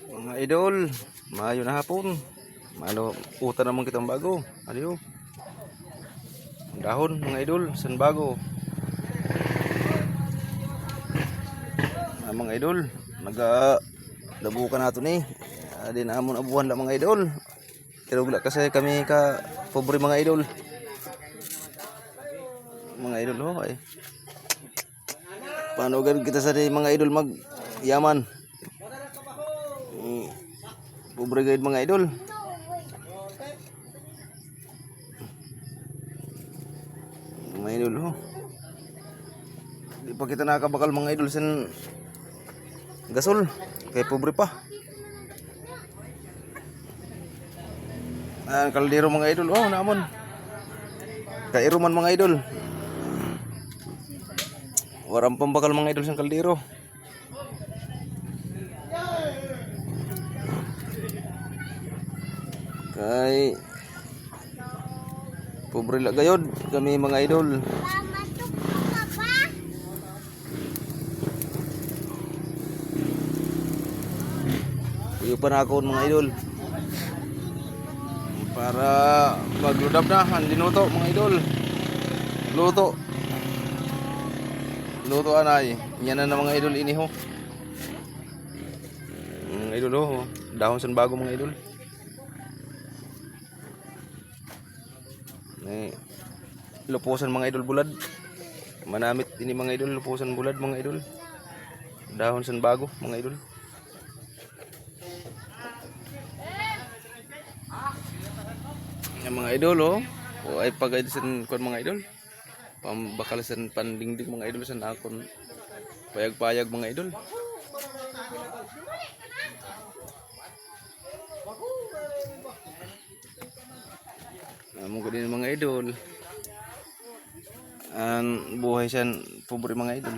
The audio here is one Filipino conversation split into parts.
Mga idol, maayo na hapon. Malo, uta naman kitang bago. Adiyo. Ang dahon mga idol, san bago. Mga idol, nagabukan nato ni. Di na amon abuhan lang mga idol. Pero wala kasi kami ka pobre mga idol. Mga idol ho ay. Paano gan kita sa mga idol mag yaman? Pobre guide mga idol. Mga idol ho. Di pa kita nakabakal mga idol sen gasol. Kay pobre pa. Kaldero mga idol. Oh, naamon. Kairo man mga idol. Warang pambakal mga idol sa kaldero. Kay pobre la gayod kami mga idol. Kuyo pa na ako mga idol. Para magludap na ang linuto mga idol. Luto anay. Yan na mga idol ini ho. Mga idol ho. Dahon san bago mga idol. Lupusan mga idol bulad. Manamit ini mga idol lupusan bulad mga idol. Dahon san bago mga idol. Yang mga idol oh. O ay pagaydisan kon mga idol. Pambakal san pandingding mga idol san akon payag-payag mga idol. Amo ko din mga idol. Ang buhay san pobre mga idol.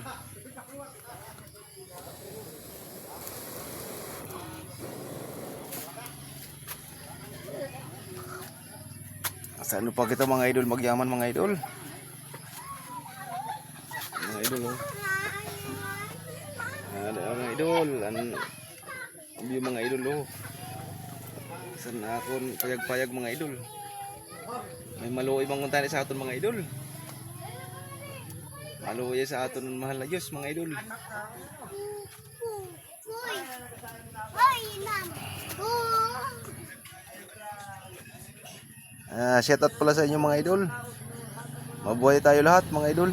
Saan pa kita mga idol magyaman mga idol. Mga idol oh. Ada mga idol yung mga idol oh. San akon payag-payag mga idol. May maluoy bang tani sa aton mga idol. Maluoy sa aton mahal na Diyos mga idol. Shout out pala sa inyo mga idol. Mabuhay tayo lahat mga idol.